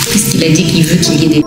Puisqu'il a dit qu'il veut qu'il y ait des...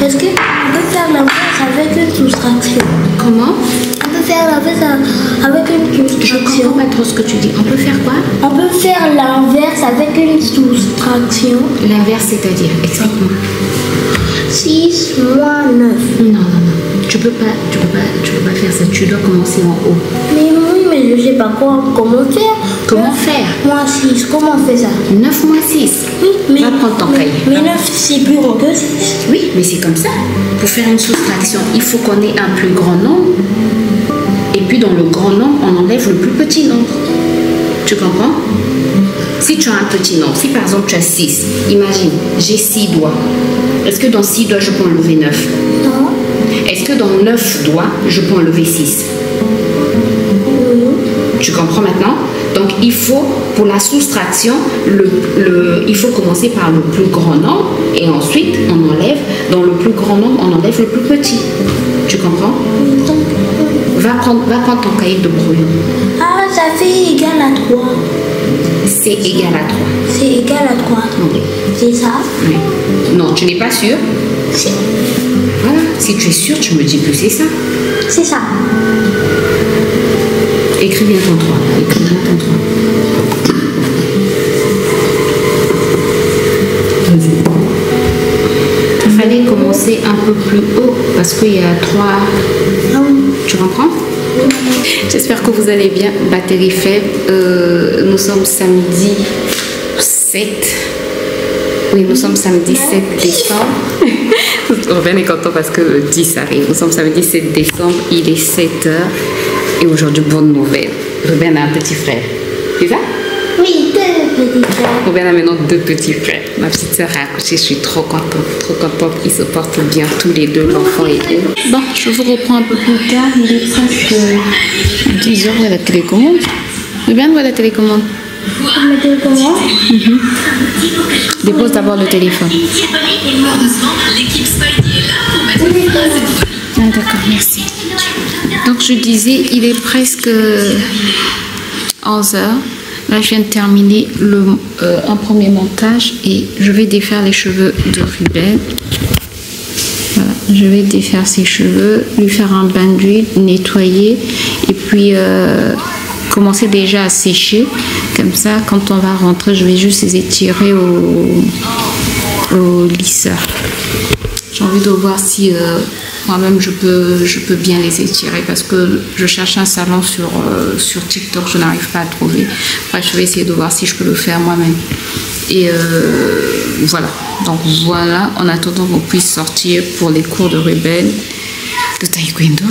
Est-ce qu'on peut faire l'inverse avec une soustraction? Comment? On peut faire l'inverse avec une Je soustraction. comprends pas trop ce que tu dis. On peut faire quoi? On peut faire l'inverse avec une soustraction. L'inverse, c'est-à-dire, explique-moi. 6 moins 9. Non, non, non. Tu peux pas faire ça. Tu dois commencer en haut. Mais oui, mais je sais pas comment faire. Comment faire? Moins 6, comment on fait ça? 9 moins 6. Oui, mais, Va prendre ton cahier. mais 9 c'est plus grand que 6. Oui, mais c'est comme ça. Pour faire une soustraction, il faut qu'on ait un plus grand nombre. Et puis dans le grand nombre, on enlève le plus petit nombre. Tu comprends? Si tu as un petit nombre, si par exemple tu as 6, imagine, j'ai 6 doigts. Est-ce que dans 6 doigts, je peux enlever 9? Non. Est-ce que dans 9 doigts, je peux enlever 6? Tu comprends maintenant? Donc il faut, pour la soustraction, il faut commencer par le plus grand nombre et ensuite on enlève, dans le plus grand nombre, on enlève le plus petit. Tu comprends? Va prendre ton cahier de brouillon. Ah, ça fait égal à 3. C'est égal à 3. C'est égal à 3. Oui. C'est ça? Oui. Non, tu n'es pas sûr? Si. Voilà. Si tu es sûr, tu me dis que c'est ça. C'est ça. Écris bien ton 3. Écris bien ton 3. Vas-y. Il fallait commencer un peu plus haut parce qu'il y a 3. Ah oui. Tu comprends? J'espère que vous allez bien. Batterie faible. Nous sommes samedi 7. Oui, nous sommes samedi 7 décembre. Robin est content parce que le 10 arrive. Nous sommes samedi 7 décembre. Il est 7h. Et aujourd'hui, bonne nouvelle. Robin a un petit frère. C'est ça? Oui, 2 petits frères. Robin a maintenant 2 petits frères. Ma petite soeur a accouché. Je suis trop contente. Trop contente. Ils se portent bien tous les deux, l'enfant et elle. Bon, je vous reprends un peu plus tard. Il est presque 10h à la télécommande. Robin, voit la télécommande. La télécommande? Dépose d'abord le téléphone. Ah, d'accord, merci. Donc je disais, il est presque 11h. Là, je viens de terminer un premier montage et je vais défaire les cheveux de Ruben. Voilà, je vais défaire ses cheveux, lui faire un bain d'huile, nettoyer et puis commencer déjà à sécher. Comme ça, quand on va rentrer, je vais juste les étirer au lisseur. J'ai envie de voir si moi-même je peux bien les étirer parce que je cherche un salon sur TikTok, je n'arrive pas à trouver. Bref, je vais essayer de voir si je peux le faire moi-même. Et voilà. Donc voilà, en attendant qu'on puisse sortir pour les cours de Ruben, de taekwondo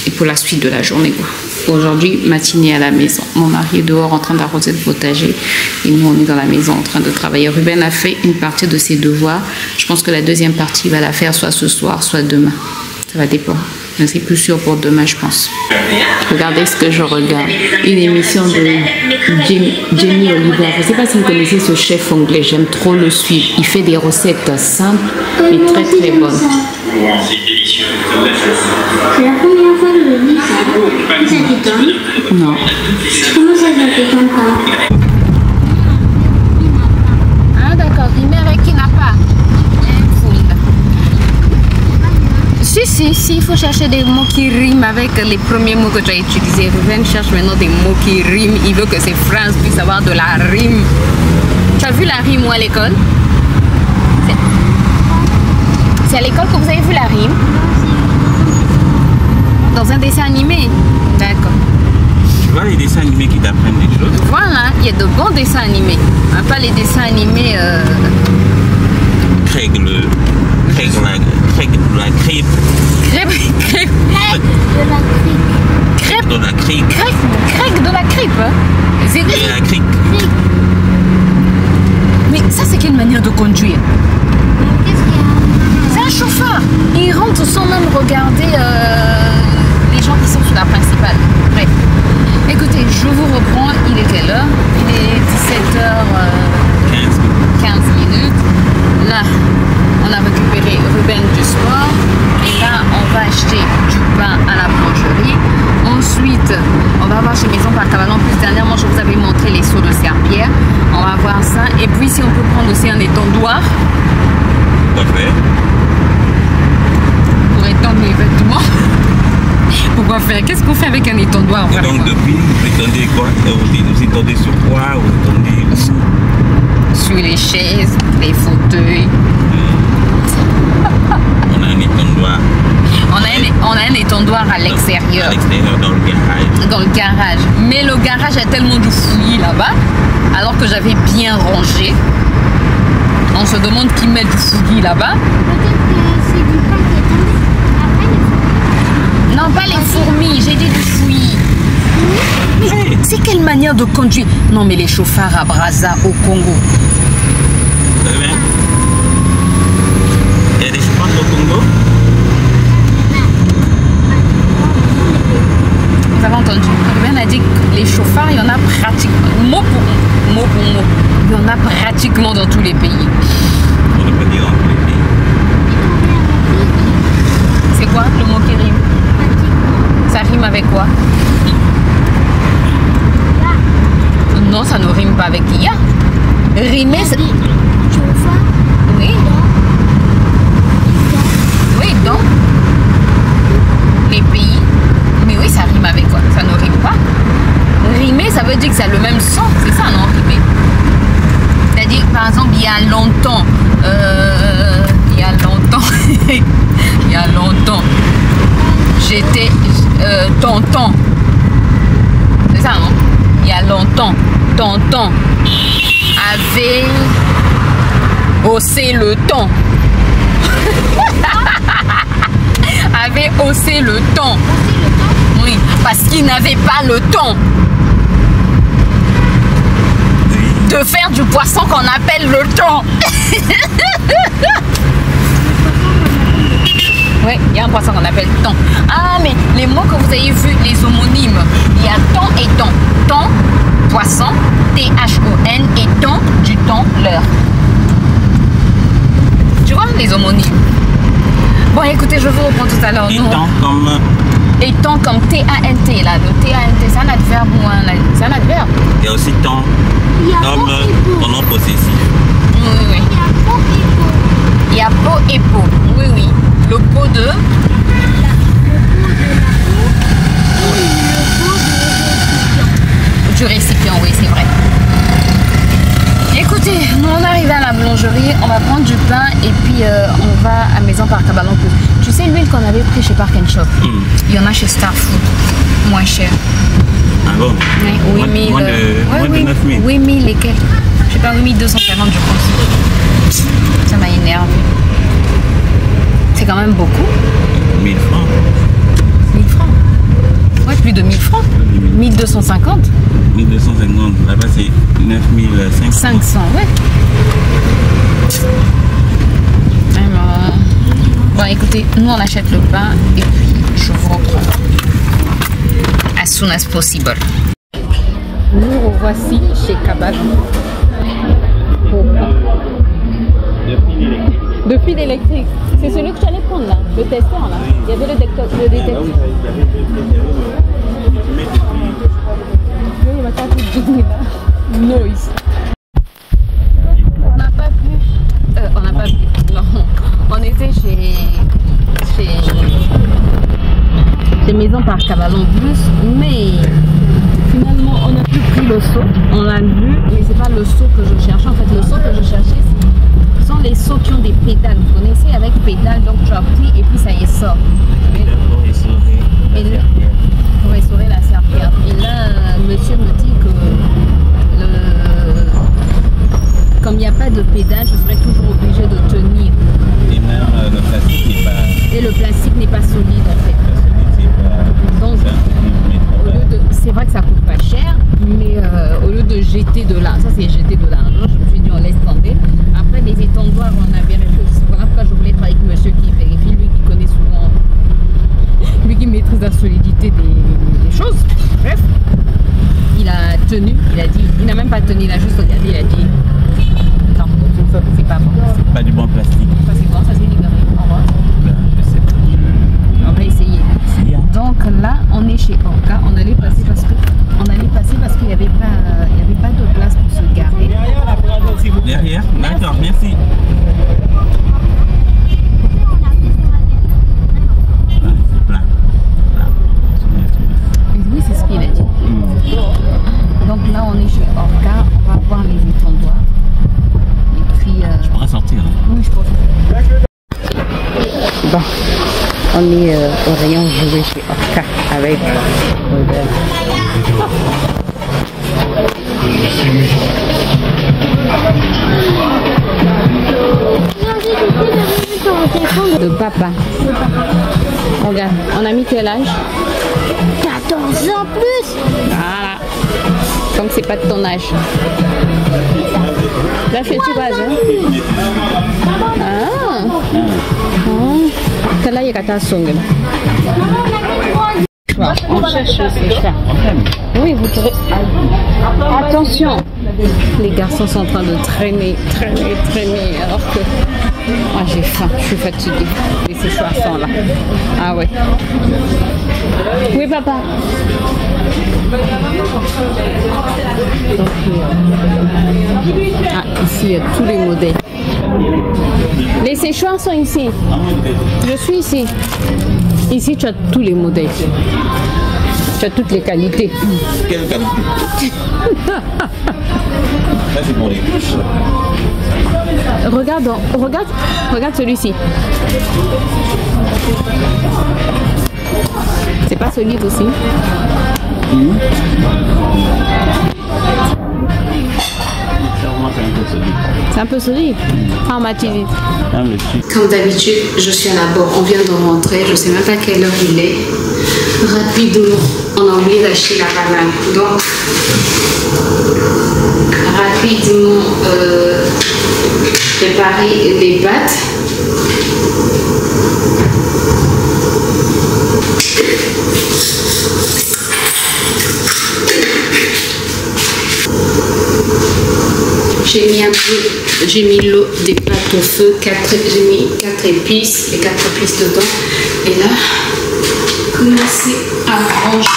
et pour la suite de la journée, quoi. Aujourd'hui, matinée à la maison. Mon mari est dehors en train d'arroser le potager et nous, on est dans la maison en train de travailler. Ruben a fait une partie de ses devoirs. Je pense que la deuxième partie, il va la faire soit ce soir, soit demain. Ça va dépendre. Mais c'est plus sûr pour demain, je pense. Regardez ce que je regarde. Une émission de Jamie Oliver. Je ne sais pas si vous connaissez ce chef anglais. J'aime trop le suivre. Il fait des recettes simples, mais très très bonnes. C'est la première fois que je dis ça. Ça t'étonne? Non. Comment ça t'étonne pas? Ah d'accord, rimer avec qui n'a pas. Si, il faut chercher des mots qui riment avec les premiers mots que tu as utilisés. Ruben cherche maintenant des mots qui riment. Il veut que ses phrases puissent avoir de la rime. Tu as vu la rime ou à l'école? C'est à l'école que vous avez vu la rime? Dans un dessin animé? D'accord. Tu vois les dessins animés qui t'apprennent des choses? Voilà, il y a de bons dessins animés. Pas les dessins animés... Craig de la crêpe. Crêpe De la crique. Craig de la cripe. C'est Et la crique. Mais ça, c'est quelle manière de conduire? C'est un chauffeur. Il rentre sans même regarder les gens qui sont sur la principale. Bref. Écoutez, je vous reprends. Il est quelle heure? Il est 17h15 minutes. Là, on a récupéré Ruben du sport. Et là, on va acheter du pain à la boulangerie. Ensuite, on va voir chez Maison Parc Avalon. Plus dernièrement, je vous avais montré les seaux de serpillère. On va voir ça. Et puis, si on peut prendre aussi un étendoir. Parfait. Pour étendre les vêtements. Pourquoi faire? Qu'est-ce qu'on fait avec un étendoir? Et donc, depuis, vous étendez quoi? Vous étendez sur quoi? Vous étendez sur les chaises, les fauteuils. On a un étendoir. On a un étendoir à l'extérieur. À l'extérieur, dans le garage. Dans le garage. Mais le garage a tellement de fouillis là-bas, alors que j'avais bien rangé. On se demande qui met du fouillis là-bas. Non, pas les fourmis, j'ai dit du fouillis. Mais c'est quelle manière de conduire? Non, mais les chauffards à Brazza au Congo. Il y a des chauffards au Congo? Vous avez entendu? Ruben a dit que les chauffards, il y en a pratiquement, mot pour mot, il y en a pratiquement dans tous les pays. On ne peut pas dire dans tous les pays. C'est quoi le mot qui rime? Ça rime avec quoi? Non, ça ne rime pas avec IA. Rimer, c'est... Oui. Oui, donc. Les pays. Mais oui, ça rime avec quoi? Ça ne rime pas. Rimer, ça veut dire que ça a le même son. C'est ça, non? Rimer. C'est-à-dire, par exemple, il y a longtemps. Il y a longtemps. J'étais tonton. C'est ça, non? Il y a longtemps. Tonton avait haussé le ton. Avait haussé le ton. Oui, parce qu'il n'avait pas le temps de faire du poisson qu'on appelle le thon. Oui, il y a un poisson qu'on appelle thon. Ah, mais les mots que vous avez vus, les homonymes, il y a thon et thon. Thon, poisson, T-H-O-N, et thon, du thon, l'heure. Tu vois les homonymes? Bon, écoutez, je vous reprends tout à l'heure. Étant comme T-A-N-T, là. Le T-A-N-T, c'est un adverbe ou c'est un adverbe? Il y a aussi temps, comme nom possessif. Oui. Il y a pot et pot. Oui. Le pot de... Du récipient, oui, c'est vrai. Écoutez, nous on arrive à la boulangerie, on va prendre du pain et puis on va à Maison Parc Avalon. Tu sais l'huile qu'on avait pris chez Park & Shop, il y en a chez Star Food, moins cher. Ah bon? Oui, 8000. Moins de 9000. 8000 et quelques. Je sais pas, 8250 je pense. Ça m'a énervé. C'est quand même beaucoup. 1000 francs. 1000 francs. Ouais, plus de 1000 francs. 1250. 1250. Là-bas, c'est 9500. 500, ouais. Alors, bon, écoutez, nous on achète le pain et puis je je vous reprends as soon as possible. Nous revoici chez Kabak. Le fil électrique. C'est celui que tu allais prendre là, le testeur là. Il y avait le détecteur. Noise. On n'a pas vu. Non. On était chez Maison par Cabalon Plus, mais finalement on a plus pris le seau. On l'a vu, mais c'est pas le seau que je cherchais. En fait, le seau que je cherchais, ce sont les seaux qui ont des pédales. Vous connaissez, avec pédales, donc tu appuies et puis ça y sort. Pour essorer la serpillère. Et là, monsieur me dit que comme il n'y a pas de pédale, je serais toujours obligée de tenir. Et même le plastique n'est pas... Et le plastique n'est pas solide en fait. Donc, c'est vrai que ça coûte pas cher, mais au lieu de jeter de l'argent, ça c'est jeter de l'argent, je me suis dit on laisse tomber. Après les étendoirs, on a vérifié, c'est pour ça que je voulais travailler avec monsieur qui vérifie, lui qui connaît souvent, lui qui maîtrise la solidité des choses. Bref, il a tenu, il a dit, il n'a même pas tenu, il a juste regardé, il a dit non, c'est pas bon. C'est pas du bon plastique. Ça c'est bon, ça c'est libéré. Au revoir. On va essayer. Donc là, on est chez Orca. On allait passer parce qu'il n'y avait pas de place pour se garer. Derrière. D'accord, merci. C'est plein. Oui, c'est ce qu'il a dit. Donc là, on est chez Orca. On va voir les étendoirs. Et puis. Je pourrais sortir. Oui, je pourrais. Bon. On est au rayon jouet chez Orca avec de papa. Regarde, on a mis quel âge? 14 ans plus. Voilà. Donc c'est pas de ton âge. Là, fais-tu quoi, hein? Ah. Là, il y a ta songue. On cherche ces chats. Oui, vous trouvez. Attention, les garçons sont en train de traîner, alors que moi j'ai faim, je suis fatiguée. Et ces chats sont là. Ah ouais. Oui, papa. Ah, ici il y a tous les modèles. Les séchoirs sont ici. Je suis ici. Ici, tu as tous les modèles. Tu as toutes les qualités. Quelle qualité? Là, c'est pour les couches. Regarde celui-ci. C'est pas solide aussi. C'est un peu solide. Ah, Mathilde. Comme d'habitude, je suis à la bourre. On vient de rentrer. Je sais même pas quelle heure il est. Rapidement, on a oublié d'acheter la banane. Donc, rapidement, préparer les pâtes. J'ai mis l'eau des pâtes au feu, j'ai mis 4 épices et 4 épices dedans. Et là, commencer à brancher.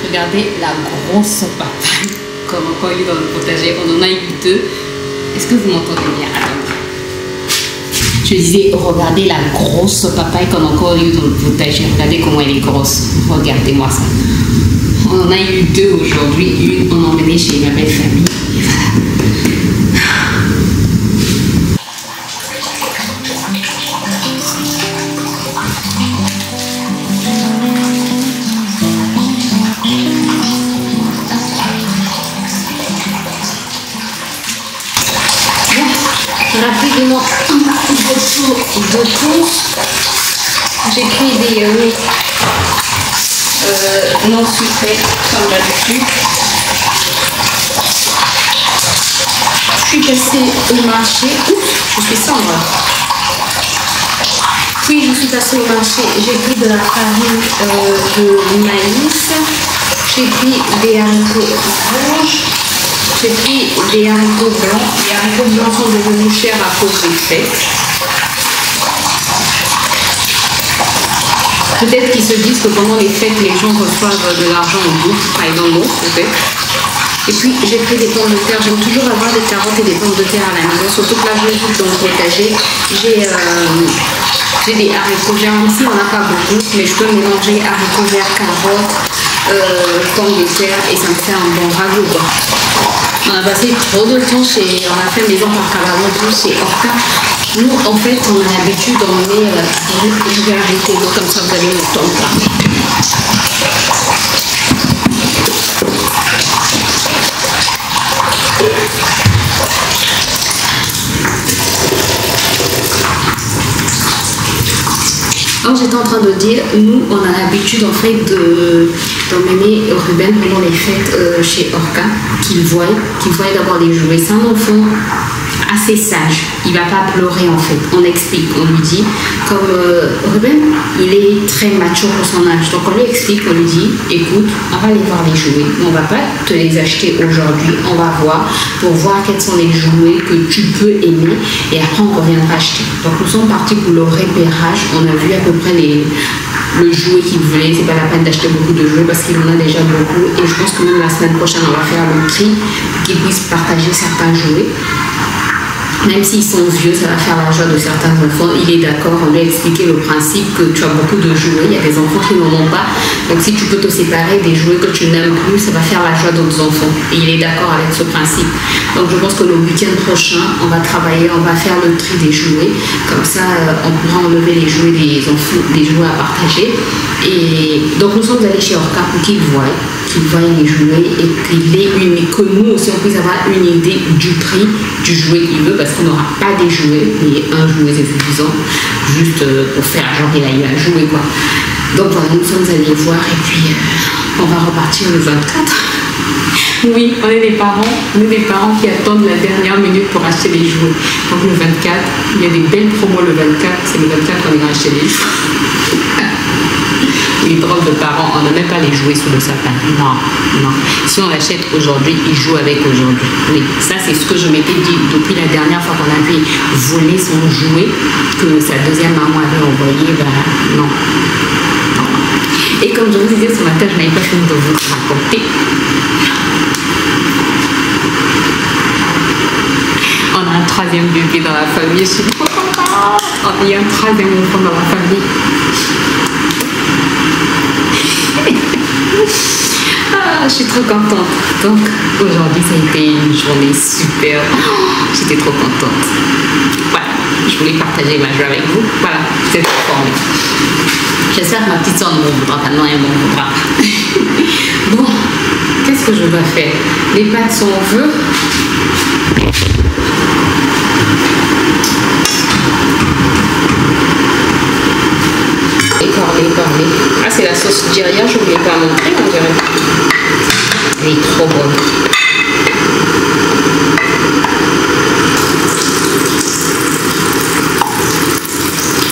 Regardez la grosse papaye qu'on a encore eu dans le potager. On en a eu 2. Est-ce que vous m'entendez bien? Attendez. Je disais, regardez la grosse papaye qu'on a encore eu dans le potager. Regardez comment elle est grosse. Regardez-moi ça. On en a eu 2 aujourd'hui. Une, on a emmené chez ma belle famille. Et voilà. vraiment un petit de tout. J'ai pris des non sucrés comme d'habitude. Je suis passée au marché. Oups, je suis sombre. Puis je suis passée au marché. J'ai pris de la farine de maïs. J'ai pris des haricots rouges. J'ai pris des haricots blancs. Les haricots blancs sont devenus chers à cause des fêtes. Peut-être qu'ils se disent que pendant les fêtes, les gens reçoivent de l'argent au bout. Enfin, ils en ont, peut-être. Et puis, j'ai pris des pommes de terre. J'aime toujours avoir des carottes et des pommes de terre à la maison. Surtout que là, je les coupe dans le potager. J'ai des haricots verts. Ici, on n'a pas beaucoup, mais je peux mélanger haricots verts, carottes, pommes de terre et ça me fait un bon ragoût, quoi. On a passé trop de temps on a fait maison par Cavalo chez Orca. Nous, en fait, on a l'habitude d'emmener, je vais arrêter l'eau comme ça, vous avez le temps là. Alors j'étais en train de dire, nous on a l'habitude en fait d'emmener Ruben pendant les fêtes chez Orca, qu'il voit d'avoir des jouets. C'est un enfant assez sage, il va pas pleurer en fait, on explique, on lui dit, comme Ruben, il est très mature pour son âge, donc on lui explique, on lui dit, écoute, on va aller voir les jouets, on va pas te les acheter aujourd'hui, on va voir pour voir quels sont les jouets que tu peux aimer et après on reviendra acheter. Donc nous sommes partis pour le repérage, on a vu à peu près le jouet qu'il voulait, c'est pas la peine d'acheter beaucoup de jouets parce qu'il en a déjà beaucoup et je pense que même la semaine prochaine on va faire le tri pour qu'il puisse partager certains jouets. Même s'ils sont vieux, ça va faire la joie de certains enfants. Il est d'accord, on lui a expliqué le principe que tu as beaucoup de jouets, il y a des enfants qui n'en ont pas. Donc si tu peux te séparer des jouets que tu n'aimes plus, ça va faire la joie d'autres enfants. Et il est d'accord avec ce principe. Donc je pense que le week-end prochain, on va travailler, on va faire le tri des jouets. Comme ça, on pourra enlever les jouets des enfants, des jouets à partager. Et donc nous sommes allés chez Orca pour qu'ils voient les jouets et que nous aussi on puisse avoir une idée du prix du jouet qu'il veut parce qu'on n'aura pas des jouets, mais un jouet c'est suffisant juste pour faire genre il a eu un jouet quoi. Donc voilà, nous sommes allés voir et puis on va repartir le 24. Oui, on est des parents qui attendent la dernière minute pour acheter les jouets. Donc le 24, il y a des belles promos le 24, c'est le 24 qu'on ira acheter les jouets. Les drôles de parents, on n'a même pas les jouets sous le sapin. Non, non. Si on l'achète aujourd'hui, ils jouent avec aujourd'hui. Oui, ça c'est ce que je m'étais dit depuis la dernière fois qu'on avait volé son jouet, que sa deuxième maman avait envoyé, ben non. Non. Et comme je vous disais ce matin, je n'avais pas fini de vous raconter. On a un troisième bébé dans la famille, je suis trop contente. Il y a un troisième enfant dans la famille. Je suis trop contente. Donc aujourd'hui ça a été une journée super. J'étais trop contente. Voilà, je voulais partager ma joie avec vous. Voilà, c'est formé. J'espère que ma petite soeur ne m'en voudra pas. Non, elle m'en voudra. Bon, qu'est-ce que je dois faire? Les pâtes sont au feu. Écorlée. Ah, c'est la sauce Diria, je ne voulais pas montrer, on dirait. Elle est trop bonne.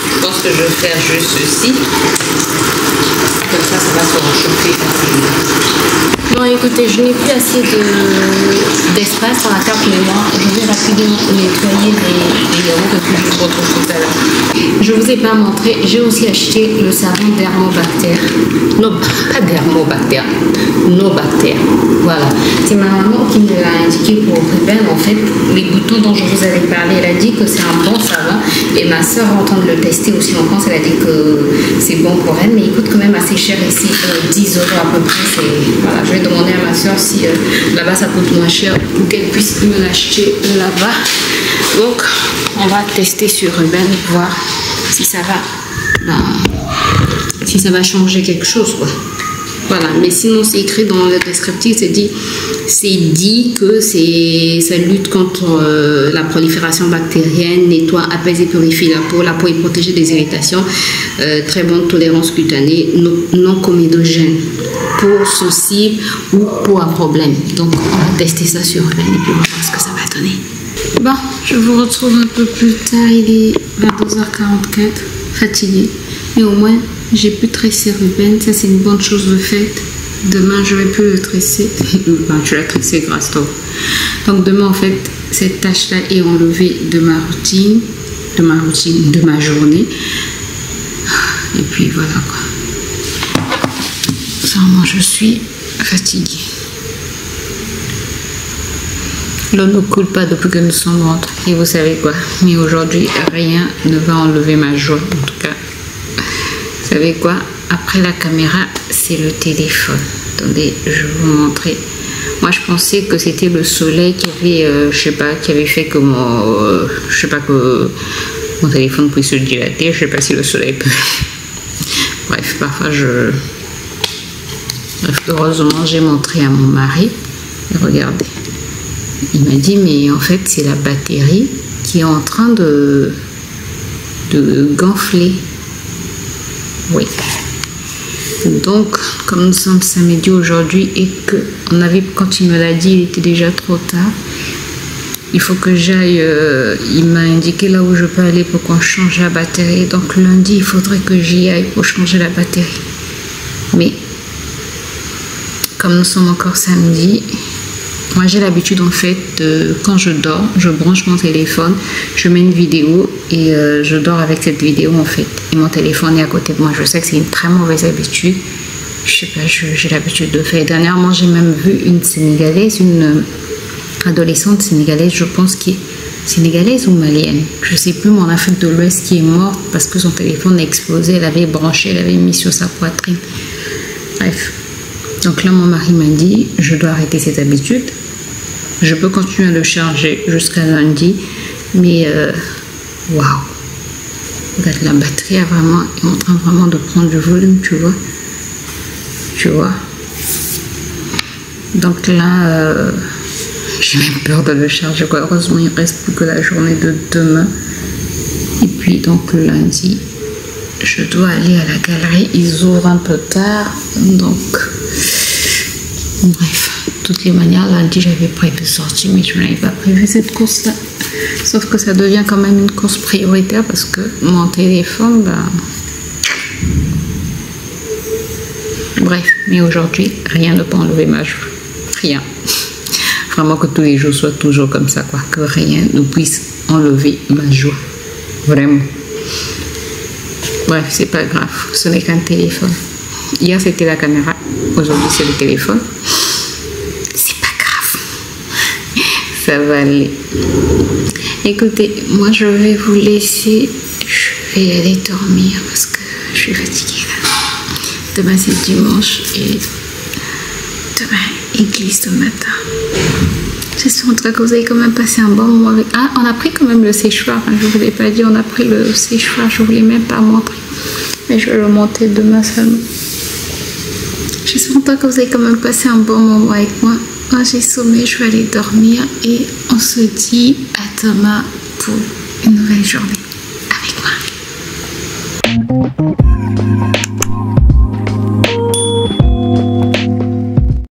Je pense que je vais faire juste ceci. Comme ça, ça va se réchauffer facilement. Bon, écoutez, je n'ai plus assez d'espace dans la carte mémoire. Je vais rapidement nettoyer les yaourts et puis je vous retrouve tout à l'heure. Je ne vous ai pas montré, j'ai aussi acheté le savon Dermobacter. Non, pas Dermobacter, Nobacter. Voilà, c'est ma maman qui me l'a indiqué pour Ruben. En fait, les boutons dont je vous avais parlé, elle a dit que c'est un bon savon. Et ma soeur, en train de le tester aussi en France, elle a dit que c'est bon pour elle. Mais il coûte quand même assez cher ici, 10 € à peu près. Voilà, je vais demander à ma soeur si là-bas ça coûte moins cher pour qu'elle puisse me l'acheter là-bas. Donc, on va tester sur Ruben, voir si ça va, si ça va changer quelque chose, quoi. Voilà, mais sinon c'est écrit dans le descriptif, c'est dit que ça lutte contre la prolifération bactérienne, nettoie, apaise et purifie la peau est protégée des irritations, très bonne tolérance cutanée, non comédogène, peau sensible ou peau à problème. Donc on va tester ça sur elle et puis on va voir ce que ça va donner. Bon, je vous retrouve un peu plus tard, il est 22h44, fatiguée, mais au moins j'ai pu tresser Ruben, ça c'est une bonne chose de faite. Demain je vais plus le tresser, ben, je l'ai tressé grâce à toi. Donc demain en fait cette tâche là est enlevée de ma routine, de ma journée. Et puis voilà quoi. Moi je suis fatiguée. L'eau ne coule pas depuis que nous sommes rentrés. Et vous savez quoi? Mais aujourd'hui rien ne va enlever ma joie. En tout cas, vous savez quoi? Après la caméra, c'est le téléphone. Attendez, je vais vous montrer. Moi, je pensais que c'était le soleil qui avait, je sais pas, qui avait fait que que mon téléphone puisse se dilater. Je sais pas si le soleil peut. Bref, parfois Bref, heureusement, j'ai montré à mon mari. Et regardez. Il m'a dit, mais en fait, c'est la batterie qui est en train de gonfler. Oui. Donc, comme nous sommes samedi aujourd'hui et que quand il me l'a dit, il était déjà trop tard. Il faut que j'aille, il m'a indiqué là où je peux aller pour qu'on change la batterie. Donc lundi, il faudrait que j'y aille pour changer la batterie. Mais, comme nous sommes encore samedi, moi j'ai l'habitude en fait, quand je dors, je branche mon téléphone, je mets une vidéo et je dors avec cette vidéo en fait. Et mon téléphone est à côté de moi. Je sais que c'est une très mauvaise habitude. Je sais pas, j'ai l'habitude de faire. Dernièrement, j'ai même vu une Sénégalaise, une adolescente sénégalaise, je pense qui est sénégalaise ou malienne. Je sais plus, mais en Afrique de l'Ouest qui est morte parce que son téléphone a explosé. Elle avait branché, elle avait mis sur sa poitrine. Bref. Donc là, mon mari m'a dit, je dois arrêter cette habitude. Je peux continuer à le charger jusqu'à lundi, mais waouh! Regarde, la batterie est en train vraiment de prendre du volume, tu vois. Tu vois. Donc là, j'ai même peur de le charger. Heureusement, il ne reste plus que la journée de demain. Et puis donc lundi, je dois aller à la galerie. Ils ouvrent un peu tard, donc bref. De toutes les manières, lundi, j'avais prévu sortir, mais je n'avais pas prévu cette course-là. Sauf que ça devient quand même une course prioritaire parce que mon téléphone, ben... Bref, mais aujourd'hui, rien ne peut enlever ma joie. Rien. Vraiment que tous les jours soient toujours comme ça, quoi. Que rien ne puisse enlever ma joie. Vraiment. Bref, c'est pas grave. Ce n'est qu'un téléphone. Hier, c'était la caméra. Aujourd'hui, c'est le téléphone. Ça va aller. Écoutez, moi je vais vous laisser. Je vais aller dormir parce que je suis fatiguée là. Demain c'est dimanche et demain église le matin. J'espère en tout cas que vous avez quand même passé un bon moment avec. Ah, on a pris quand même le séchoir. Hein, je ne vous l'ai pas dit, on a pris le séchoir. Je ne vous l'ai même pas montré. Mais je vais le monter demain seulement. J'espère en tout cas que vous avez quand même passé un bon moment avec moi. Moi j'ai sommeil, je vais aller dormir et on se dit à demain pour une nouvelle journée.